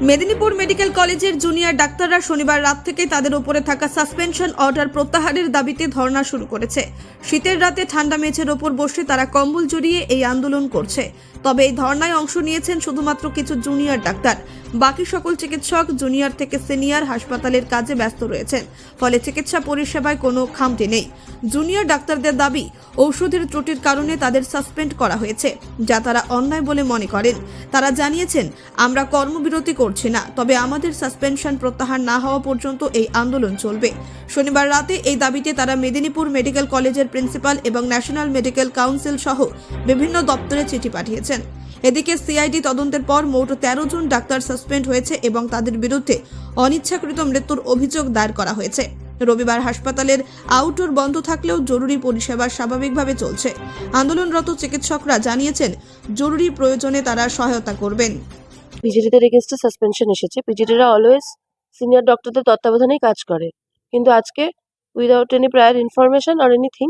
Medinipur medical কলেজের junior ডাক্তাররা শনিবার রাত থেকে তাদের উপরে থাকা সাসপেনশন অর্ডার প্রত্যাহারের দাবিতে ধর্ণা শুরু করেছে। শীতের রাতে ঠান্ডা মেঝের ওপর বসে তারা কম্বল জড়িয়ে এই আন্দোলন করছে। তবে এই ধর্ণায় অংশ নিয়েছেন শুধুমাত্র কিছু জুনিয়র ডাক্তার। বাকি সকল চিকিৎসক জুনিয়র থেকে সিনিয়র হাসপাতালের কাজে ব্যস্ত রয়েছেন, ফলে চিকিৎসা পরিষেবায় কোনো খামতি নেই। জুনিয়র ডাক্তারদের দাবি, ঔষধের ত্রুটির কারণে তাদের সাসপেন্ড করা হয়েছে, যা তারা অন্যায় বলে মনে করেন। তারা জানিয়েছেন, আমরা কর্মবিরতি করছি না, তবে আমাদের সাসপেনশন প্রত্যাহার না হওয়া পর্যন্ত এই আন্দোলন চলবে। শনিবার রাতে এই দাবিতে তারা মেদিনীপুর মেডিকেল কলেজের প্রিন্সিপাল এবং ন্যাশনাল মেডিকেল কাউন্সিল সহ বিভিন্ন দপ্তরে চিঠি পাঠিয়েছেন। এদিকে সিআইডি তদন্তের পর মোট 13 জন ডাক্তার সাসপেন্ড হয়েছে এবং তাদের বিরুদ্ধে অনিচ্ছাকৃত মৃত্যুর অভিযোগ দায়ের করা হয়েছে। রবিবার হাসপাতালের আউটডোর বন্ধ থাকলেও জরুরি পরিষেবা স্বাভাবিকভাবে চলছে। আন্দোলনরত চিকিৎসকরা জানিয়েছেন, জরুরি প্রয়োজনে তারা সহায়তা করবেন। পিজিটিদের এগেনস্টে সাসপেনশন এসেছে। পিজিটিরা অলওয়েজ সিনিয়র ডক্টরদের তত্ত্বাবধানেই কাজ করে, কিন্তু আজকে without any prior information or anything,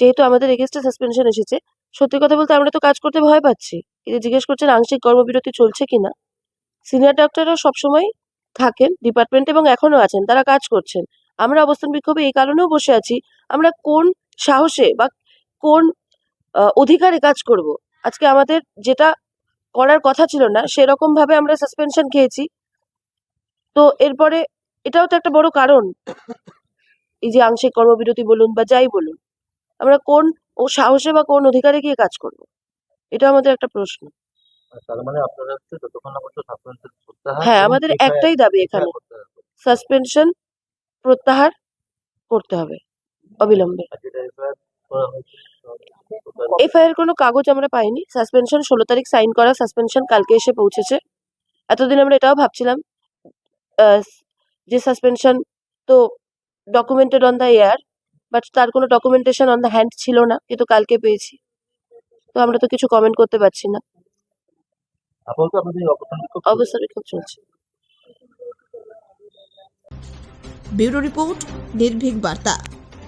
যেহেতু আমাদের এগেনস্টে সাসপেনশন এসেছে, সত্যি কথা বলতে আমরা তো কাজ করতে ভয় পাচ্ছি। এটা জিজ্ঞেস করছেন আংশিক কর্মবিরতি চলছে কিনা। সিনিয়র ডক্টররা সবসময় থাকেন ডিপার্টমেন্টে এবং এখনো আছেন, তারা কাজ করছেন। আমরা অবস্থান বিক্ষোভে এই কারণেও বসে আছি, আমরা কোন সাহসে বা কোন অধিকারে কাজ করব। আজকে আমাদের যেটা করার কথা ছিল না সেরকম ভাবে আমরা সাসপেনশন খেয়েছি, তো এরপরে এটাও তো একটা বড় কারণ। এই যে আংশিক কর্মবিরতি বলুন বা যাই বলুন, আমরা কোন সাহসে বা কোন অধিকারে গিয়ে কাজ করব, এটা আমাদের একটা প্রশ্ন। তার মানে আপনারা হচ্ছে যতক্ষণ না পর্যন্ত সাসপেনশন প্রত্যাহার হ্যাঁ, এবং আমাদের FIR একটাই দাবি এখানে, করতে হবে। সাসপেনশন প্রত্যাহার করতে হবে অবিলম্বে। আর যেটা FIR করা হয়েছে, এফআইআর কোনো কাগজ আমরা পাইনি। সাসপেনশন 16 তারিখ সাইন করা, সাসপেনশন কালকে এসে পৌঁছেছে। এতদিন আমরা এটাও ভাবছিলাম যে সাসপেনশন তো documented on the air, but তার কোনো ডকুমেন্টেশন অন দ্য হ্যান্ড ছিল না, কিন্তু কালকে পেয়েছি। তো আমরা তো কিছু কমেন্ট করতে পারছি না। আপাতত আপনাদের এই অবস্থান বিক্ষোভ অবস্থা বিক্ষোভ চলছে। ব্যুরো রিপোর্ট, নির্ভীক বার্তা।